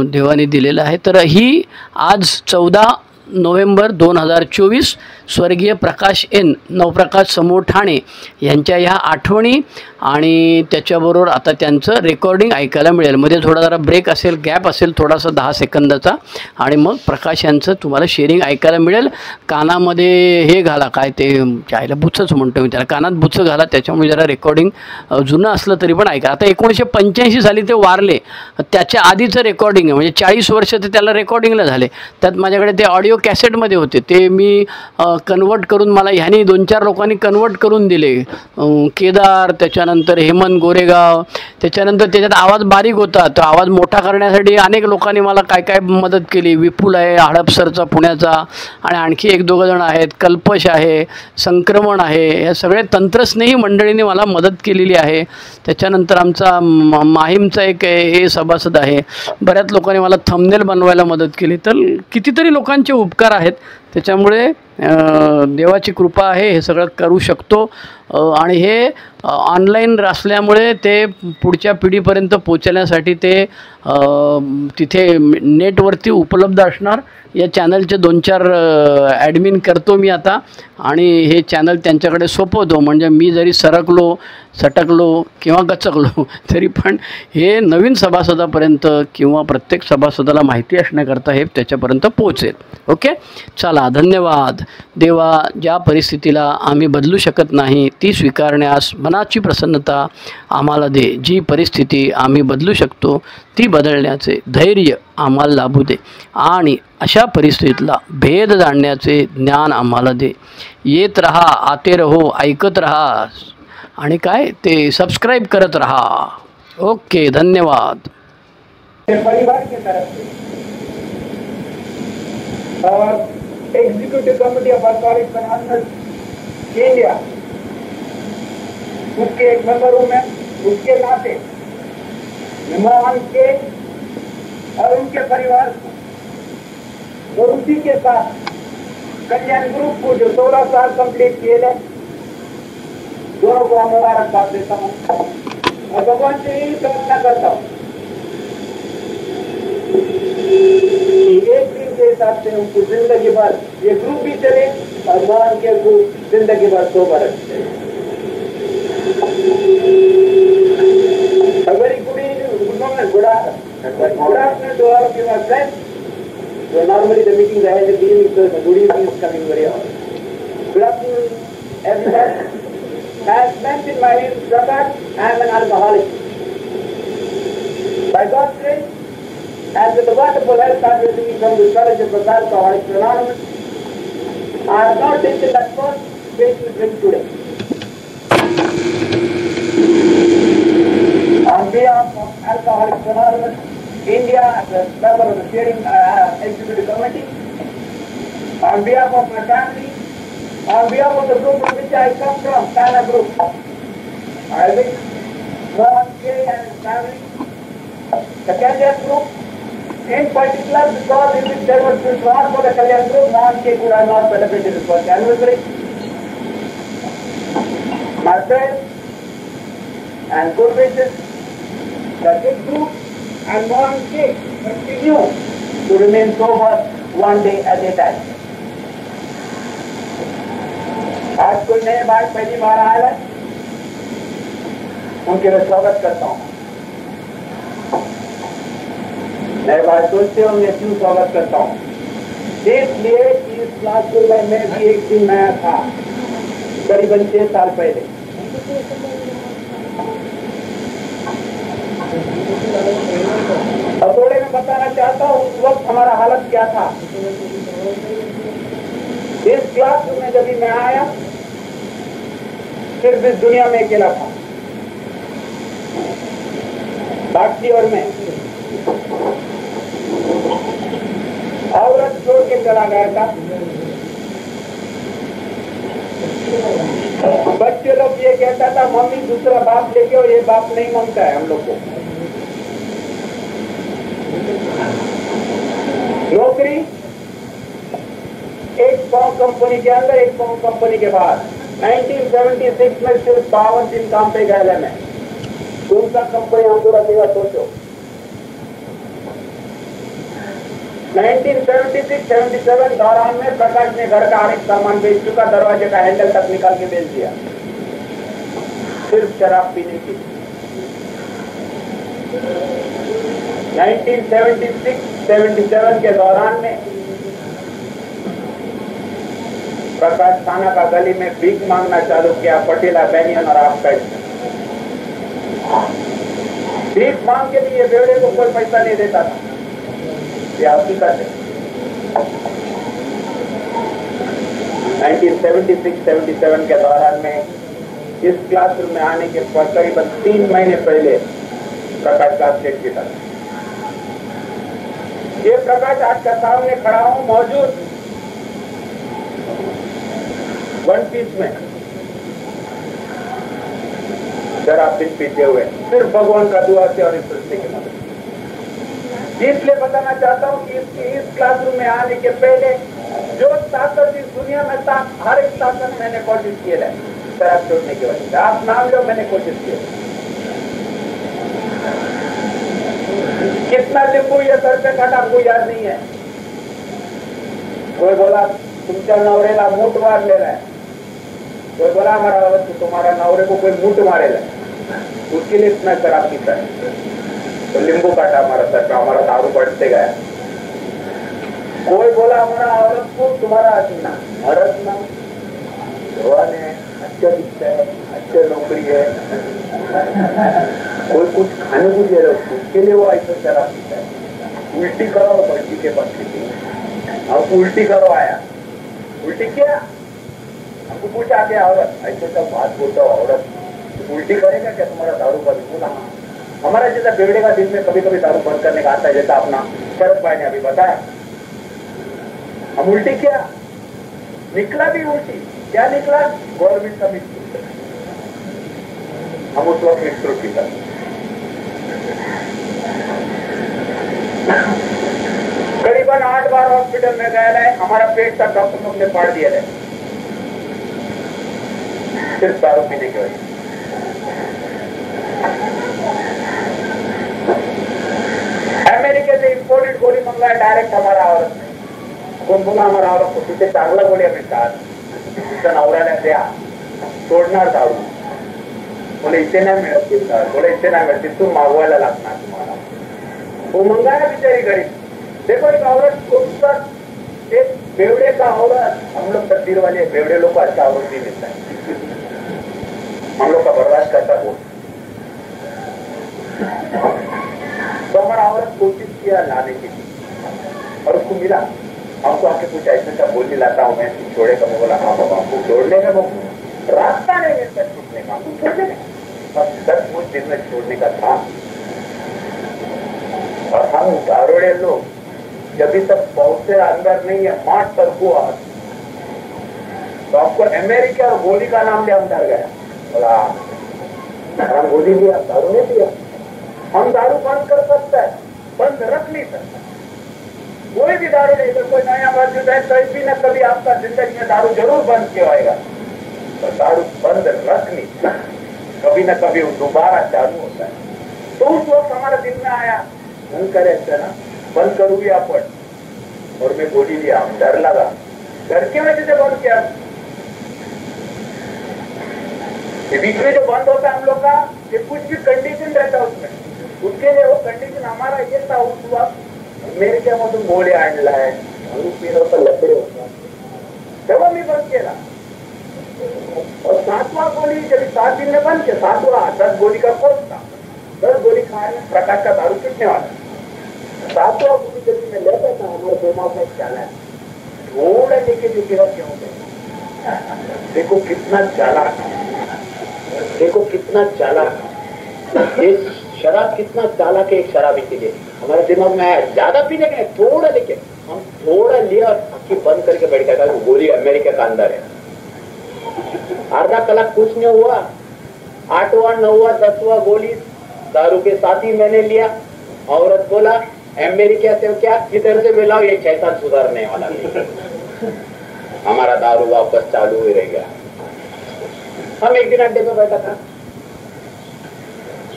देवाने दिलेलं आहे. तर ही आज 14 नोव्हेंबर 2024 स्वर्गीय प्रकाश N, नवप्रकाश समूह ठाणे यांच्या ह्या आठवणी आणि त्याच्याबरोबर आता त्यांचं रेकॉर्डिंग ऐकायला मिळेल. मध्ये थोडा जरा ब्रेक असेल, गॅप असेल थोडासा 10 सेकंदाचा आणि मग प्रकाश यांचं तुम्हाला शेअरिंग ऐकायला मिळेल. कानामध्ये हे घाला, काय ते चायला बुचच म्हणतो मी त्याला, कानात बुचं घाला, त्याच्यामुळे जरा रेकॉर्डिंग जुनं असलं तरी पण ऐका. आता 1985 साली ते वारले, त्याच्या आधीचं रेकॉर्डिंग आहे, म्हणजे 40 वर्ष ते त्याला रेकॉर्डिंगला झाले. त्यात माझ्याकडे ते ऑडिओ कॅसेटमध्ये होते, ते मी कन्वर्ट करून मला ह्यानी 2-4 लोकांनी कन्वर्ट करून दिले. केदार, त्याच्यानंतर हेमंत गोरेगाव, त्याच्यानंतर त्याच्यात आवाज बारीक होता, तो आवाज मोठा करण्यासाठी अनेक लोकांनी मला काय काय मदत केली. विपुल आहे हडपसरचा पुण्याचा आणि आणखी 1-2 जण आहेत, कल्पश आहे, संक्रमण आहे, या सगळे तंत्रस्नेही मंडळीने मला मदत केलेली आहे. त्याच्यानंतर आमचा माहीमचा एक हे सभासद आहे, बऱ्याच लोकांनी मला थंबनेल बनवायला मदत केली. तर कितीतरी लोकांचे उपकार आहेत त्याच्यामुळे देवाची कृपा आहे, हे सगळं करू शकतो. आणि हे ऑनलाईन असल्यामुळे ते पुढच्या पिढीपर्यंत पोचण्यासाठी ते तिथे नेटवरती उपलब्ध असणार. या चॅनलचे 2-4 ॲडमिन करतो मी आता आणि हे चॅनल त्यांच्याकडे सोपवतो. म्हणजे मी जरी सटकलो किंवा गचकलो तरी पण हे नवीन सभासदापर्यंत किंवा प्रत्येक सभासदाला माहिती असण्याकरता हे त्याच्यापर्यंत पोहोचेल. ओके, चला, धन्यवाद. देवा, ज्या परिस्थितीला आम्ही बदलू शकत नाही ती स्वीकारण्यास मनाची प्रसन्नता आम्हाला दे. जी परिस्थिती आम्ही बदलू शकतो ती बदलण्याचे धैर्य आम्हाला लाभू दे आणि अशा परिस्थितीतला भेद जाणण्याचे ज्ञान आम्हाला दे. येत रहा, आते रहो, ऐकत रहा आणि काय ते सबस्क्राईब करत रहा. ओके, धन्यवाद.
परिवार की तरफ से और executive committee of authority finance India उसके एक मेंबर हूं मैं, उसके नाते मोहन के और उनके परिवार को और उसी के साथ कल्याण ग्रुप को जो 16 साल कंप्लीट किए गए दोनों को मुबारकबाद देता हूँ और भगवान से यही प्रार्थना करता हूँ एक दिन के हिसाब से उनको जिंदगी भर ये ग्रुप भी चले और मोहन के ग्रुप जिंदगी भर 2 बरस चले. Very good morning, good afternoon to all of you, my friends. So normally the meetings are held at the evening, so the good evening is coming very often. Good afternoon, everyone. As mentioned my name is Prakash, I am an alcoholic. By God's grace, and with the wonderful help I am receiving from the College of Alcoholics Anonymous, I have not taken that first fatal drink today. On behalf of Alcoholics Anonymous India, as a member of the steering executive committee, on behalf of my family, on behalf of the group from which I come from, Kana Group, I wish Mohan K and his family, the Kalyan Group, in particular because if there was not for the Kalyan Group, Mohan K could have not celebrated his first anniversary. My friends and good wishes that this group and Mohan K continue to remain sober one day at a time. आज कोई नए भाई पहली बार आया है, उनके मैं स्वागत करता हूँ. नए भाई सोचते होंगे क्यों स्वागत करता हूँ, इसलिए कि इस क्लासरूम में मैं भी एक दिन नया था, करीबन 6 साल पहले. और थोड़े में बताना चाहता हूँ उस वक्त हमारा हालत क्या था. इस क्लासरूम में जब मैं आया सिर्फ इस दुनिया में अकेला था, बाकी और मैं. औरत छोड़ के चला गया था. बच्चे लोग ये कहता था मम्मी दूसरा बाप लेके, और ये बाप नहीं मांगता है हम लोग को. नौकरी एक फॉर्म कंपनी के अंदर, एक फॉर्म कंपनी के बाहर. 1976 में सिर्फ पावर दिन काम पे गए मैं. कौन सा कंपनी हमको रखेगा सोचो. 1976-77 दौरान में प्रकाश ने घर का हर एक सामान बेच चुका, दरवाजे का हैंडल तक निकाल के बेच दिया सिर्फ शराब पीने की. 1976-77 के दौरान में प्रकाश थाना का गली में भीख मांगना चालू किया, पटेला बैनियन और आप पैंट. भीख मांग के लिए बेवड़े को कोई पैसा नहीं देता था, ये हकीकत है. 1976-77 के दौरान में इस क्लासरूम में आने के करीबन 3 महीने पहले प्रकाश का स्टेट की तरह ये प्रकाश आज का सामने खड़ा हूं मौजूद वन पीस में शराब दिन पीते हुए, सिर्फ भगवान का दुआ से और इस सृष्टि की मदद. इसलिए बताना चाहता हूं कि इस क्लासरूम में आने के पहले जो ताकत इस दुनिया में था, हर एक ताकत मैंने कोशिश की है शराब छोड़ने की वजह से। आप नाम लो, मैंने कोशिश की। कितना नींबू ये सर पे काटा हमको याद नहीं है। कोई बोला तुमच्या नवरेला मूठ मार ले रहा है, कोई बोला हमारा औरत को तुम्हारा नवरे को कोई मूठ मारेगा, उसके लिए इतना शराब पीता है। तो नींबू काटा हमारा सर पे, हमारा दारू बढ़ते गया। कोई बोला हमारा औरत को तुम्हारा हसीना औरत ना भगवान है, अच्छा दिखता है, अच्छा नौकरी है, कोई कुछ खाने को दे रहा है उसके लिए वो ऐसा शराब पीता है। उल्टी करो बल्टी के पास अब उल्टी करो आया, उल्टी क्या हमको पूछा क्या औरत ऐसे सब बात बोलता हो, औरत उल्टी करेगा क्या तुम्हारा दारू बंद? बोला हमारा जैसा बेवड़े का दिन में कभी कभी दारू बंद करने का आता है, जैसा अपना शरद भाई ने अभी बताया। हम उल्टी क्या निकला भी उल्टी क्या निकला, गवर्नमेंट का मिस्टर। हम उस वक्त मिस्टर पीता। करीबन 8 बार हॉस्पिटल में गया है, हमारा पेट तक डॉक्टर लोग ने पाड़ दिया है सिर्फ दारू पीने की वजह। अमेरिका से इंपोर्टेड गोली मंगवाया डायरेक्ट हमारा औरत ने। कोण बोला हमारा औरत को तिथे चांगला गोळ्या मिळतात, तिच्या नवऱ्याला द्या सोडणार दारू, बोले इथे नाही मिळत तिथं, बोले इथे नाही मिळत तिथून मागवायला लागणार तुम्हाला। वो मंगाया बिचारी गरीब। देखो एक औरत को एक बेवड़े का औरत, हम लोग तकदीर वाले बेवड़े लोग को अच्छा औरत नहीं मिलता है, हम लोग का बर्दाश्त करता वो। तो हमारा औरत कोशिश किया लाने की और उसको मिला। हमको आके कुछ ऐसा सा बोलने लाता हूँ मैं, छोड़े का। बोला हाँ बाबा आपको छोड़ने का वो रास्ता नहीं मिलता छूटने का, आपको छोड़ने का। अब 10 कुछ दिन में छोड़ने का था। और हम दारोड़े लोग जब तक पहुंचे अंदर नहीं है मार्च तक हुआ तो आपको अमेरिका और गोली का नाम ले अंदर गया। बोला हम गोली लिया, दारू नहीं लिया। हम दारू बंद कर सकता है, बंद रख नहीं सकता। कोई भी दारू नहीं, तो कोई नया मौजूद है तो भी न कभी आपका जिंदगी में दारू जरूर बंद किया होगा, तो दारू बंद रख नहीं सकता, कभी न कभी वो दोबारा चालू होता है। तो उस वक्त हमारे दिल में आया बंद करे ना, बंद करूंगी अपन। और मैं गोली लिया, डर लगा, डर की वजह से बंद किया। ये बीच में जो बंद होता है हम लोग का, ये कुछ भी कंडीशन रहता है उसमें, उसके लिए वो कंडीशन हमारा ये था उस वक्त अमेरिकेमधून गोळी आणलाय, लपडे होता तेव्हा मी बंद केला। और 7वां गोली जब 7 दिन में बंद किया, 7वां 10 गोली का कोर्स था, 10 गोली खाने प्रकाश का दारू पीटने वाला। 7वां गोली जब मैं लेता था हमारे दिमाग में चला है, थोड़ा लेके जो गिरा क्यों गया। देखो कितना चालाक, देखो कितना चालाक, ये शराब कितना चालाक है। एक शराबी के लिए हमारे दिमाग में आया ज्यादा पीने का, थोड़ा लेके हम थोड़ा लिया और आंखें बंद करके बैठ गया था। गोली अमेरिका का अंदर है। आधा कलाक कुछ नहीं हुआ, 8वां 9वां 10वां गोली दारू के साथ ही मैंने लिया। औरत बोला अमेरिका से क्या किधर से मिलाओ, ये 6 सुधारने वाला नहीं। हमारा दारू वापस चालू ही रह गया। हम एक दिन अड्डे पे बैठा था,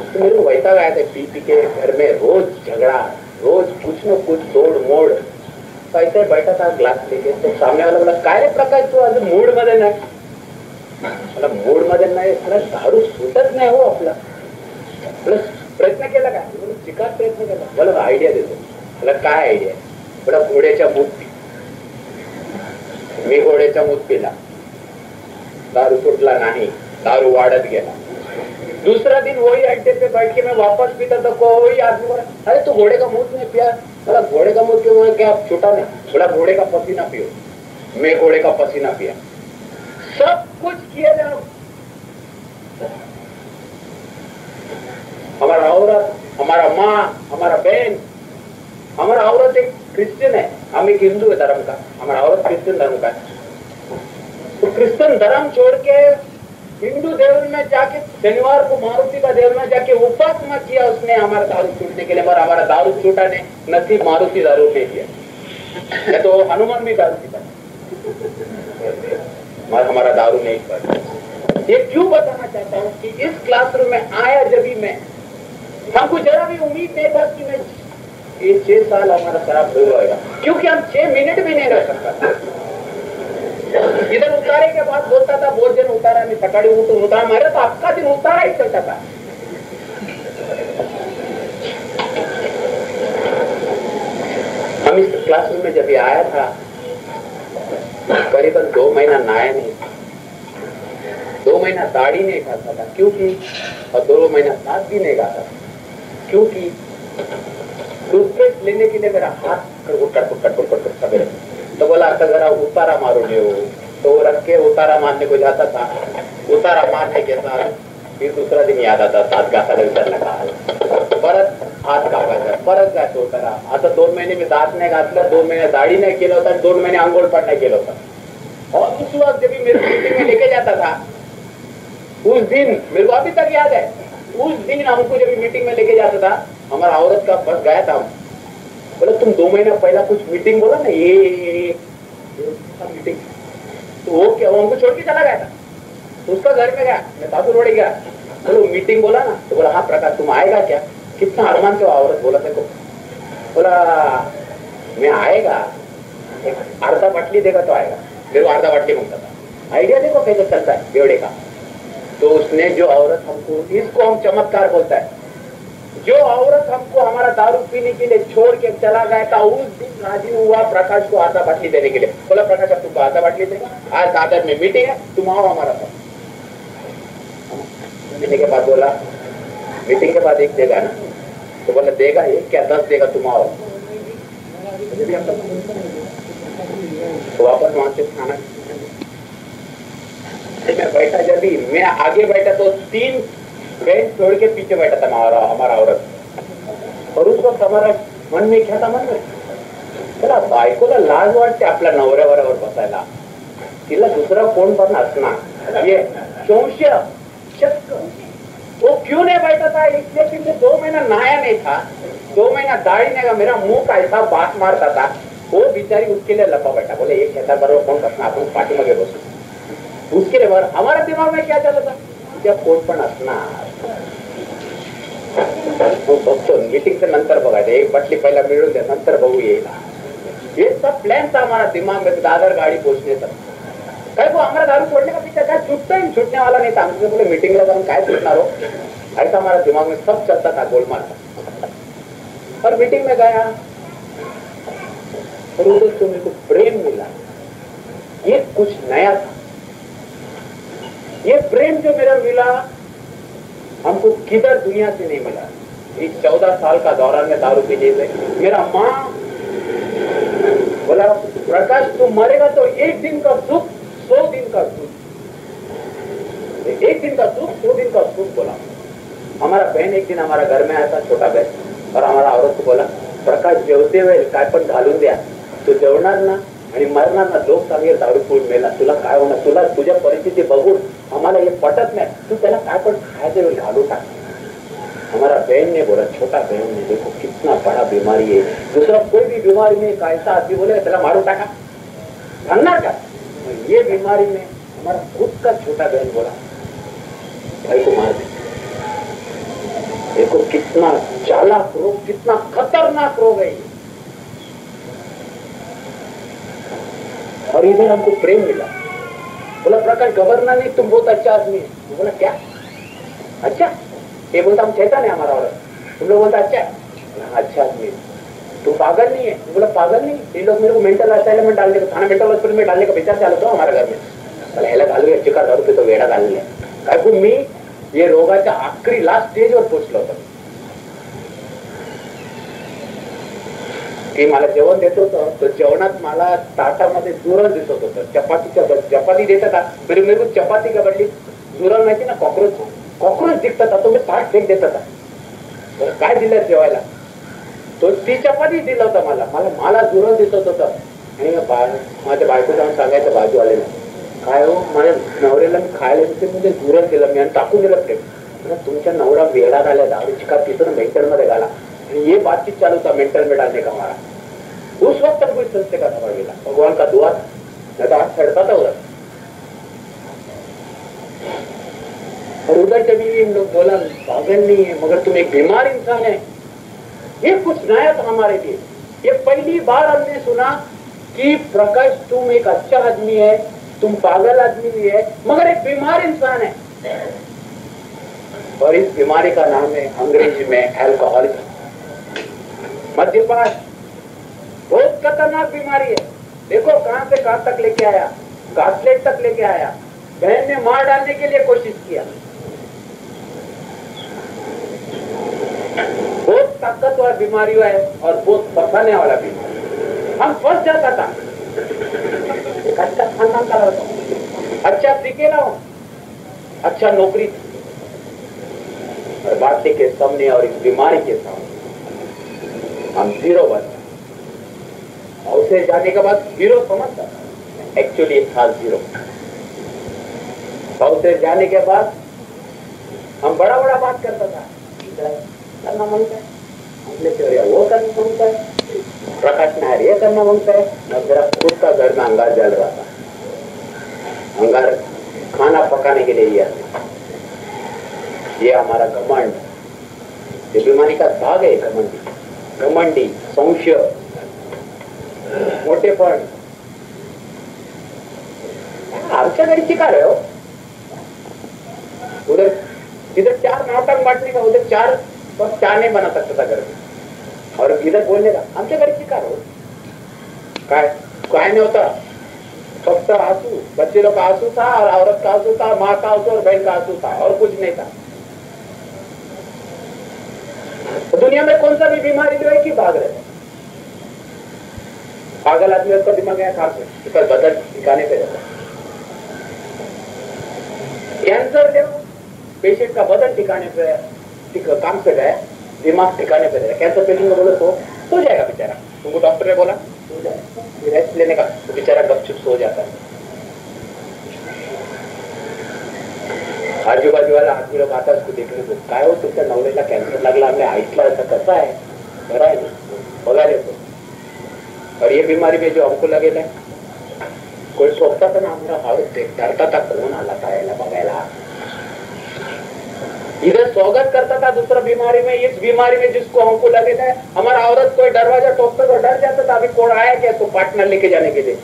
तो मेरे को वैसा गया था, पी के घर में रोज झगड़ा, रोज कुछ न कुछ तोड़ मोड़। तो ऐसे बैठा था ग्लास लेके, तो सामने वाला बोला काय रे प्रकाश तू आज मूड मध्ये नाही? मला मूड मध्ये नाही, दारू सुटत नाही हो आपला। प्रयत्न केला का? चिकाट प्रयत्न केला। बोला आयडिया देतो। मला काय आयडिया? बोला घोड्याच्या मूत पी। मी घोड्याच्या मूत पिला, दारू सुटला नाही, दारू वाढत गेला। दूसरा दिन वही अड्डे पे बैठ के मैं वापस पीता तो कोई आदमी बोला अरे तू घोड़े का मूत नहीं पिया? बोला घोड़े का मूत क्यों? क्या छूटा नहीं? बोला घोड़े का पसीना पियो। मैं घोड़े का पसीना पिया। सब कुछ किया जाओ। हमारा औरत, हमारा माँ, हमारा बहन, हमारा औरत एक क्रिश्चियन है, हम एक हिंदू है धर्म का, हमारा औरत क्रिश्चियन धर्म का है। तो क्रिश्चियन धर्म छोड़ के हिंदू देव में जाके शनिवार को मारुति का देव में जाके उपासना किया उसने हमारा दारू छूटने के लिए। पर हमारा दारू छूटा ने नसीब मारुति दारू ले लिया, तो हनुमान भी दारू पीता। हमारा दारू नहीं पड़ता। ये क्यों बताना चाहता हूँ कि इस क्लासरूम में आया जब भी मैं, हमको जरा भी उम्मीद नहीं था कि मैं ये 6 साल हमारा शराब शुरू होगा, क्योंकि हम 6 मिनट भी नहीं रह सकता। इधर उतारे के बाद बोलता था बहुत दिन उतारा नहीं, सकाळी उठून उतारा, मेरा तो आपका दिन उतारा ही चलता था। हम इस क्लासरूम में जब ये आया था करीबन 2 महीना नहाया नहीं, 2 महीना दाढ़ी नहीं खाता था, क्योंकि, और 2 महीना साथ भी नहीं खाता, क्योंकि टूथपेस्ट लेने के लिए मेरा हाथ कड़कुट तो बोला आता जरा उतारा मारो हो, तो रख के उतारा मारने को जाता था। उतारा मारने के साथ फिर दूसरा दिन याद आता सात घासा लगा परत हात कापायचा, परत जायचं उतारा। आता 2 महिने मी दात नाही घातलं, 2 महिने दाढी नहीं केलं होता, 2 महिने आंघोळ पण नहीं केलं होता। और उस वक्त जब मेरे मीटिंग में लेके जाता था, उस दिन मेरे को अभी तक याद है, उस दिन हमको जब मीटिंग में लेके जाता था, हमारा औरत का बस गया था, बोला तुम 2 महीना पहला कुछ मीटिंग बोला ना, ये मीटिंग, तो वो क्या, वो हमको छोड़ के चला गया था, तो उसका घर में गया, मैं सासुर रोड गया, बोलो मीटिंग बोला ना, तो बोला हाँ प्रकाश तुम आएगा क्या? कितना अरमान से औरत बोला तेरे को, बोला मैं आएगा, एक अर्धा बाटली देगा तो आएगा। मेरे को अर्धा बाटली मांगता था। आइडिया देखो कैसे चलता है बेवड़े का। तो उसने जो औरत हमको, इसको हम चमत्कार बोलता है, जो औरत हमको हमारा दारू पीने के लिए छोड़ के चला गया था, उस दिन राजी हुआ प्रकाश को आधा बाटली देने के लिए। बोला प्रकाश अब तुमको आधा बाटली देगा, आज दादर में मीटिंग है, तुम आओ हमारा साथ। मीटिंग के बाद बोला, मीटिंग के बाद एक देगा ना, तो बोला देगा एक क्या 10 देगा, तुम आओ। तो वापस वहां से खाना मैं बैठा, जब भी मैं आगे बैठा तो 3 बेंच छोड़ के पीछे बैठा था हमारा औरत। और उस वक्त हमारा मन में क्या था, मन में चला बायकोला लाज वाटते आपल्या नवऱ्यावर बसायला, तिला दुसरा कोण पण असणार, ये संशय शक। वो क्यों नहीं बैठा था, इसलिए कि मैं 2 महीना नहाया नहीं था, 2 महीना दाढ़ी नहीं का, मेरा मुंह का ऐसा बात मारता था। वो बेचारी उसके लिए लपा बैठा, बोले एक कहता बरोबर कौन करना, आपण पाठी मगे बसू। उसके लिए हमारे दिमाग में क्या चला था, जब कोण पण असणार, तो बघतो मीटिंगच्या नंतर बघायचं, एक बाटली पहिला मिळून द्या, नंतर बघू येईल। ये सब प्लान था हमारा दिमाग में, दादर गाड़ी पहुंचने तक। काय वो हमारा दारू छोड़ने का पीछा क्या छूटता ही छूटने वाला नहीं था। हमसे बोले मीटिंग लगा हम काय छूटना हो, ऐसा हमारा दिमाग में सब चलता था गोलमाल। और मीटिंग में गया और उधर से मेरे को प्रेम मिला, ये कुछ नया था। ये प्रेम जो मेरा मिला हमको किधर दुनिया से नहीं मिला। इस 14 साल का दौरान में दारू पीने से मेरा माँ बोला प्रकाश तुम मरेगा तो एक दिन का सुख 100 दिन का सुख, एक दिन का सुख 100 दिन का सुख बोला। हमारा बहन एक दिन हमारा घर में आया था, छोटा बहन, और हमारा औरत को बोला प्रकाश जेवते वेळ काय पण घालून द्या, तू जेवणार ना आणि मरणार ना, लोक सांगेल दारू पिऊन मेला, तुला काय होणार, तुला तुझ्या परिस्थिती बघून आम्हाला ये पटत नहीं, तू त्याला काय पण खायचे वेळ घालू टाक। हमारा बहन ने बोला, छोटा बहन ने, देखो कितना बड़ा बीमारी है, दूसरा कोई भी बीमारी में एक ऐसा आदमी बोले तेला मारू टाका, भागणार का, ये बीमारी में हमारा खुद का छोटा बहन बोला भाई को मार दे। देखो कितना चालाक रोग, कितना खतरनाक रोग है। और इधर हमको प्रेम मिला। बोला प्रकाश गवर्नर नहीं, तुम बहुत अच्छा आदमी है। बोला क्या अच्छा, ये बोलता हम शैतान है हमारा औरत, तुम लोग बोलता अच्छा अच्छा आदमी है, तुम पागल नहीं है। बोला पागल नहीं, ये लोग मेरे को मेंटल असाइलम में डालने का, थाना मेंटल हॉस्पिटल में डालने का विचार चालू था हमारे घर में। बोला ह्याला घालू या चिका दारू पे तो वेडा घालले काय को, मी ये रोगाच्या आखरी लास्ट स्टेजवर पोहोचलो होतो की मला जेवण देत होतं, तर जेवणात मला ताटामध्ये जुरण दिसत होतं, चपाती देतात, मेरे को चपाती का बदली जुरण माहिती ना, कॉक्रोच दिसतात, तो मी ताट फेक देतात, काय दिलं जेवायला, तो ती चपाती दिला होता मला जुरण दिसत होतं। आणि माझ्या बायको जाऊन सांगायचं बाजूवाल्याला, काय हो माझ्या नवऱ्याला मी खायला देते, म्हणजे जुरण दिलं मी आणि टाकून दिलं प्लेट, तुमच्या नवरा वेडा झाला, दारू चिका पितो ना, मेंटल मध्ये घाला। ये बातचीत चालू था मेंटल में डालने का हमारा। उस वक्त तक कोई संस्थे का खबर मिला, भगवान का दुआ नहीं तो आज सड़ता था उधर। और उधर कभी भी हम लोग बोला पागल नहीं है मगर तुम एक बीमार इंसान है। ये कुछ नया था हमारे लिए। ये पहली बार हमने सुना कि प्रकाश तुम एक अच्छा आदमी है, तुम पागल आदमी भी है मगर एक बीमार इंसान है। और इस बीमारी का नाम है अंग्रेजी में अल्कोहलिज्म, मद्यपान। बहुत खतरनाक बीमारी है। देखो कहां से कहां तक लेके आया, घासलेट तक लेके आया। बहन ने मार डालने के लिए कोशिश किया। बहुत ताकतवर बीमारी है और बहुत फंसाने वाला बीमारी। हम फंस जाता था। एक अच्छा खानदान का लड़का, अच्छा सिकेला हूं, अच्छा नौकरी थी, और बातें के सामने और इस बीमारी के सामने हम जीरो बन गए। और उसे जाने के बाद जीरो समझता था, एक्चुअली था जीरो। और उसे जाने के बाद हम बड़ा बड़ा बात करता था, करना मांगता है, हमने चोरिया वो करना मांगता है, प्रकाश नायर ये करना मांगता है। और मेरा खुद का घर में अंगार जल रहा था। अंगार खाना पकाने के लिए लिया। ये हमारा घमंड, ये बीमारी का भाग है। घमंडी, संशय, मोठेपण। आमच्या घरी शिका रहे हो। उधर इधर 4 नाटक बांटने का, उधर 4 बस 4 नहीं बना सकता था घर में। और इधर बोलने का आमच्या घरी शिका रहे हो। काय नहीं होता, फक्त आंसू, बच्चे लोग का आंसू था और औरत का आंसू था, माँ का आंसू और बहन का आंसू था और कुछ नहीं था। तो दुनिया में कौन सा भी बीमारी जो है कि भाग रहे। पागल आदमी उसका दिमाग है खास में, उसका बदन ठिकाने पे रहता है। कैंसर देखो, पेशेंट का बदन ठिकाने पे काम पे गया, दिमाग ठिकाने पे रहता है। कैंसर पेशेंट को बोलो सो जाएगा बेचारा, तुमको डॉक्टर ने बोला सो जाएगा, रेस्ट लेने का, तो बेचारा गपचुप सो जाता है। आजूबाजू वाला आदमी लोग आता उसको देखने को, काय हो तुमच्या नवऱ्याला कॅन्सर लागला, आम्ही ऐकलं असं कसं आहे, बरं आहे ना, बघा देतो। और ये बीमारी में जो हमको लगेला है, कोई सोचता था ना, हमारा हाउस डरता था कौन आला खायला बघायला। इधर स्वागत करता था दूसरा बीमारी में, इस बीमारी में जिसको हमको लगेला है। हमारा औरत कोई दरवाजा ठोकता तो डर जाता था, अभी कौन आया क्या तो पार्टनर लेके जाने के लिए।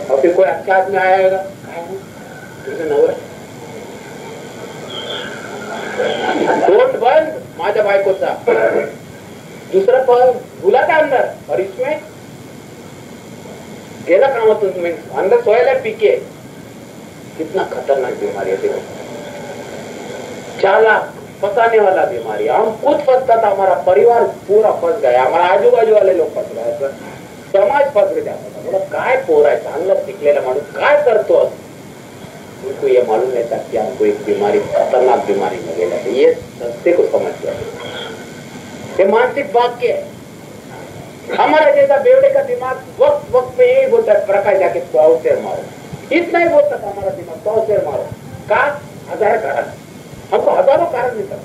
और फिर कोई अच्छा आदमी आएगा, तुझे नवरा तोंड बंद माझ्या बायकोचा, दूसरा पल भूला था अंदर। और इसमें गेला कामातून तुम्हें अंदर सोयला पीके। कितना खतरनाक बीमारी है देखो, चालाक फंसाने वाला बीमारी। हम खुद फंसता था, हमारा परिवार पूरा फंस गया, हमारा आजूबाजू वाले लोग फंस गए, समाज फंस जाता था। बोला काय पोर आहे, चांगलं शिकलेला माणूस काय करतो। उनको ये मालूम नहीं था कि हमको एक बीमारी, खतरनाक बीमारी में गेला है। ये सत्य को समझ गया। ये मानसिक वाक्य है। हमारा जैसा बेवड़े का दिमाग वक्त वक्त पे यही बोलता है, प्रकाश जाके 100 शेर मारो। इतना ही बोलता था हमारा दिमाग, 100 शेर मारो का 1000 कारण। हमको हजारों कारण नहीं था,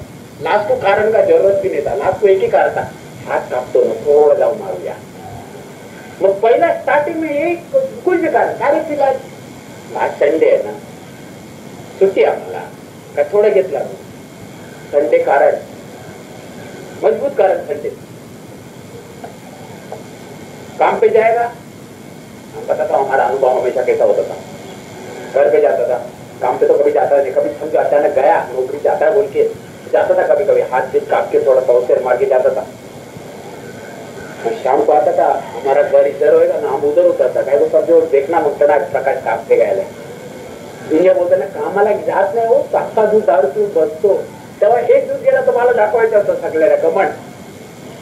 लास्ट को कारण का जरूरत भी नहीं था। लास्ट को एक ही कारण था, हाथ कापतो ना, थोड़ा जाऊन मारूया। मग पहिला स्टार्टिंग में यही कुछ भी कारण, काय तिला आज संडे आहे ना, सुट्टी आम्हाला का थोडं घेतला संडे, कारण मजबूत कारण संडे। काम पे जाएगा, हम पता था हमारा अनुभव हमेशा कैसा होता था। घर पे जाता था, काम पे तो कभी जाता नहीं, कभी समझो अचानक गया, नौकरी जाता है बोल के जाता था, कभी कभी हाथ जिस काट के थोड़ा सा मार के जाता था। शाम को आता था, हमारा घर इधर होएगा ना, हम उधर उतरता काय तो सब जो देखना मगता ना, प्रकाश काम पे गया दुनिया बोलते ना कामाला जात नाही हो, 7 दिवस दारू पिऊन बसतो। तेव्हा एक दिवस गेला तर मला दाखवायचं होतं सगळ्याला कमंड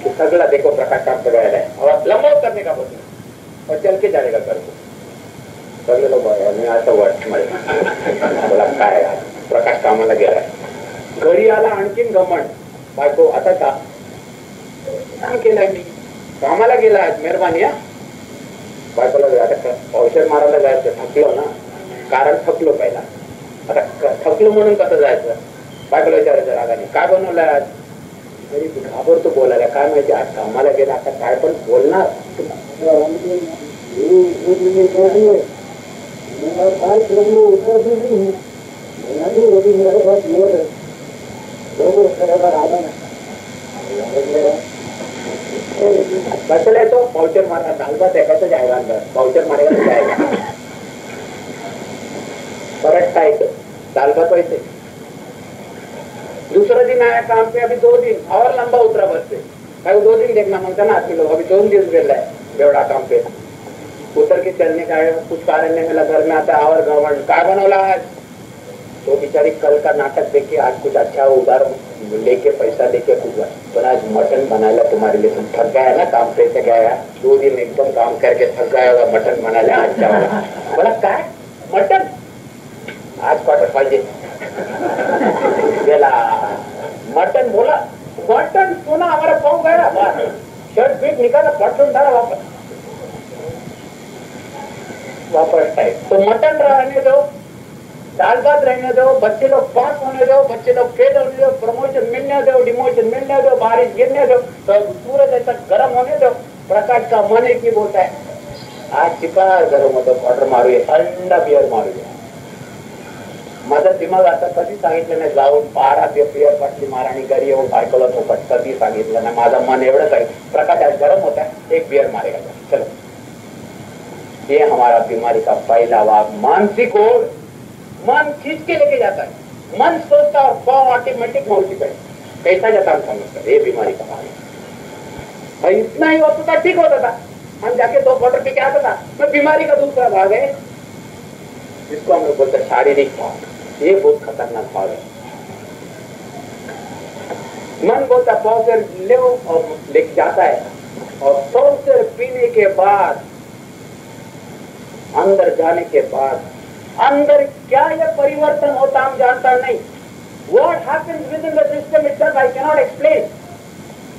कि सगळा देखो प्रकाश काम पे गया है, और लंबा करने का बोलते और चल के जाने का करतो। सगळे लोग मी असं वाट मला काय प्रकाश कामाला गेलाय। घरी आला आणखीन घमंड, बायको आता का काम केलंय मी, कामाला गेला आज, मेहरबानी हा। बायकोला आता औषध मारायला जायचं, थकलो ना, कारण थकलो पहिला, आता थकलो म्हणून कसं जायचं। बायकोला विचारायचं रागाने, काय बनवलंय आज, घरी घाबरतो बोलायला, काय माहिती आज कामाला गेला, आता काय पण बोलणार। चले तो पाउचर मारा, दाल भात है कैसे जाएगा अंदर, पाउचर मारेगा तो जाएगा, पलटता है तो दाल भात वैसे। दूसरा दिन आया काम पे, अभी 2 दिन और लंबा उतरा बस से, भाई 2 दिन देखना मांगता ना आदमी लोग, अभी 2 दिन मिल रहा है बेवड़ा काम पे, उतर के चलने का है, कुछ कारण नहीं मिला, घर में आता है और गवर्नमेंट का बनौला है। तो बेचारी कल का नाटक देख के आज कुछ अच्छा उधार लेके पैसा लेके कुछ पर आज मटन बनाया तुम्हारे लिए, तुम थक गया ना काम पे से गया, 2 दिन एकदम काम करके थक गया होगा, मटन बना लिया अच्छा होगा। बोला काय मटन आज क्वार्टर पाहिजे गेला मटन, बोला मटन सोना हमारा पाँव गया, शर्ट पीट निकाला, पटन डाला वापस टाइप। तो मटन रहने दो, दाल भात रहने दो, बच्चे लोग पास होने दो, बच्चे लोग फेल होने दो, प्रमोशन मिलने दो, डिमोशन मिलने दो, बारिश गिरने दो, तो सूरज ऐसा गर्म होने दो, प्रकाश का मन एक ही बोलता है आज चिकार गरम होतो, ऑर्डर मारूया, थंड बियर मारूया। माझा दिमाग आता कधी सांगितलं नाही, जाऊन 12 बियर पाटली मार आणि घरी येऊन बायकोला थोपट, कधी सांगितलं नाही, माझा मन एवढंच आहे प्रकाश आज गरम होता है, एक बियर मारेगा चलो। ये हमारा बीमारी का पहला भाग, मानसिक ओर, मन खींच के लेके जाता है, मन सोचता और पाँव ऑटोमेटिक मौसी पे कैसा जाता हम समझता, ये बीमारी का भाग है। इतना ही होता था ठीक होता था, हम जाके 2 क्वार्टर पे क्या आता था, मैं बीमारी का दूसरा भाग है, जिसको हम लोग बोलते हैं शारीरिक भाग, ये बहुत खतरनाक भाग है। मन बोलता पाउचर ले और लेके जाता है, और पाउचर पीने के बाद, अंदर जाने के बाद, अंदर क्या यह परिवर्तन होता हम जानता नहीं। What happens within the system itself I cannot explain।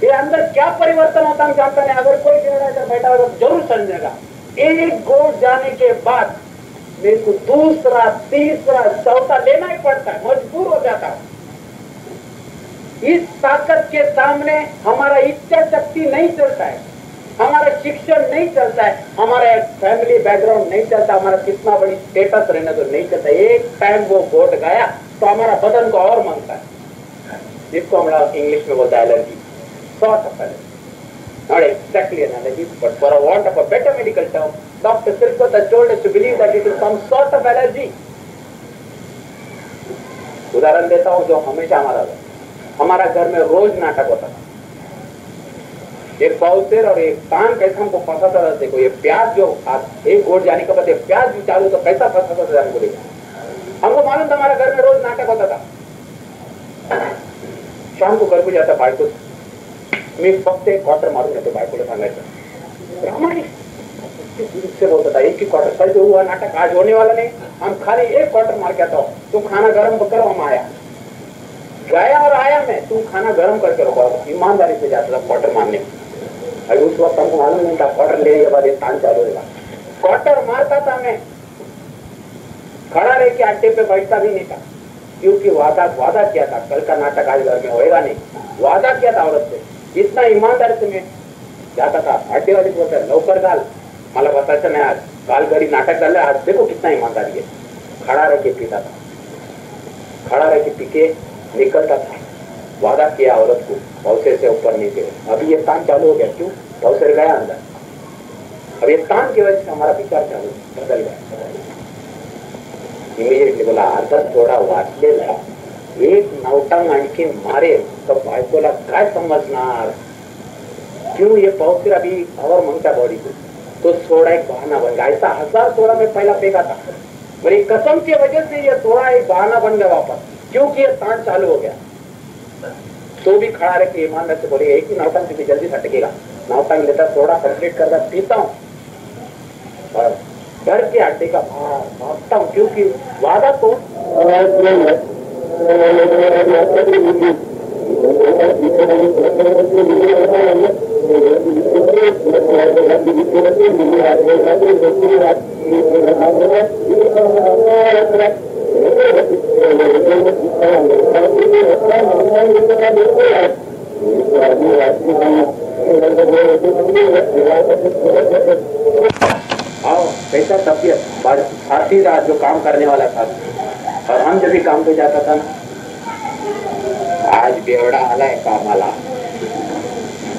ये अंदर क्या परिवर्तन होता हम जानता नहीं। अगर कोई जनरेटर बैठा होगा तो जरूर समझेगा। एक गोट जाने के बाद मेरे को दूसरा, तीसरा, चौथा लेना ही पड़ता है, मजबूर हो जाता है। इस ताकत के सामने हमारा इच्छा शक्ति नहीं चलता है, हमारा शिक्षण नहीं चलता है, हमारा फैमिली बैकग्राउंड नहीं चलता, हमारा कितना बड़ी स्टेटस रहना तो नहीं चलता। एक टाइम वो गोट गया तो हमारा बदन को और मांगता है, जिसको हम लोग इंग्लिश में बोलता है allergy, sort of allergy. Not exactly an allergy, but for a want of a better medical term, Dr. Silkot has told us to believe that it is some sort of allergy। उदाहरण देता हूँ जो हमेशा हमारा घर में रोज नाटक होता था। एक पाउचर और एक कान कैसे हमको फंसाता था, देखो ये प्याज जो एक गोट जाने के बाद प्याज भी चालू तो कैसा फंसाता था हमको देखा। हमको मालूम था हमारा घर में रोज नाटक होता था। शाम को घर को जाता बायको, मी फक्त एक क्वार्टर मारून येतो, बायकोला सांगायचं प्रामाणिक से बोलता था एक ही क्वार्टर, कल जो हुआ नाटक आज होने वाला नहीं, हम खाली एक क्वार्टर मार के आता हूँ, तुम खाना गर्म करो। हम आया गया और आया मैं, तुम खाना गर्म करके रखो, ईमानदारी से जाता था क्वार्टर मारने। अभी उस वक्त हमको मालूम नहीं था क्वार्टर लेने के बाद ये तान चालू होगा। क्वार्टर मारता था मैं, खड़ा रह के अड्डे पे बैठता भी नहीं था, क्योंकि वादा किया था कल का नाटक आज घर में होएगा नहीं, वादा किया था औरत से। इतना ईमानदारी से मैं जाता था, अड्डे वाले बोलता लवकर घाल, मला बतायचं नाही आज काल घरी नाटक झालं, आज देखो कितना ईमानदारी है। खड़ा रह के पीता था, खड़ा रह के पी के निकलता था। वादा किया औरत को, पौसे से ऊपर नहीं गए। अभी ये तान चालू हो गया, क्यों? पौसे गया अंदर। अब ये तान की वजह से हमारा विचार चालू बदल गया। इमिजिएटली बोला आता थोडा वाचलेला एक नवटांग आणखी मारे तो बायकोला काय समजणार, क्यों ये पौसे अभी और मांगता बॉडी को, तो सोडा एक बहाना बन गया। ऐसा 1000 सोडा में पहला फेंका था, मेरी कसम की वजह से ये सोडा एक बहाना बन गया वापस, क्योंकि ये तान चालू हो गया। तो भी खड़ा रह के ईमानदार से बोलेगा एक ही नौटांग से जल्दी सटकेगा, नौटांग लेता सोडा कंप्लीट करता पीता हूँ और घर के अड्डे का भागता हूँ, क्योंकि वादा तो
आओ कैसा तबियत आती रहा जो काम करने वाला था, और हम जब भी काम पे जाता था ना, आज बेवडा आलाय कामाला,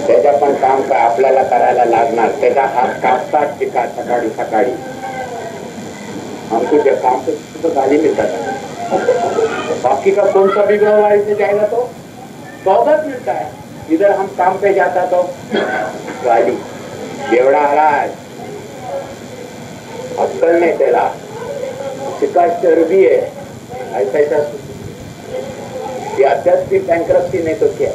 त्याच्या पण काम काय आपल्याला करायला लागणार, त्याचा हात कापतात शिका सकाळी सकाळी, हमको जब काम तो गाली मिलता था, बाकी का कौन सा भी व्यवहार से जाएगा तो स्वागत मिलता है, इधर हम काम पे जाता तो गाली, बेवडा आलाय, अक्कल नहीं तेरा, शिका चर्बी है, ऐसा ऐसा अध्यक्ष बैंक्रप्सी नहीं तो क्या,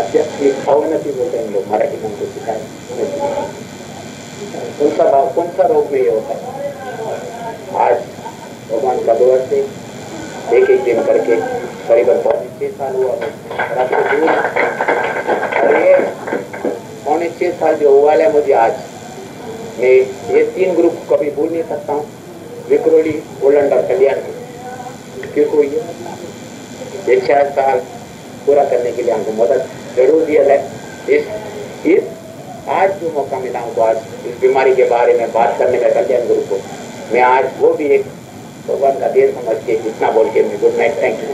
अध्यक्ष अवनति बोलते हैं लोग मराठी में, तो सिखाए कौन सा रोग में ये होता है। आज भगवान का दौर से एक एक दिन करके करीब 6 साल हुआ, अरे 6 साल जो हुआ है मुझे, आज मैं ये 3 ग्रुप कभी भूल नहीं सकता हूँ, विक्रोली गोलंडर कल्याण क्योंकि ये 6 साल पूरा करने के लिए हमको मदद जरूर दिया जाए। इस आज जो मौका मिला हमको, आज इस बीमारी के बारे में बात करने का कल्याण ग्रुप को, मैं आज वो भी एक भगवान का देर समझ के इतना बोल के मैं गुड नाइट, थैंक यू।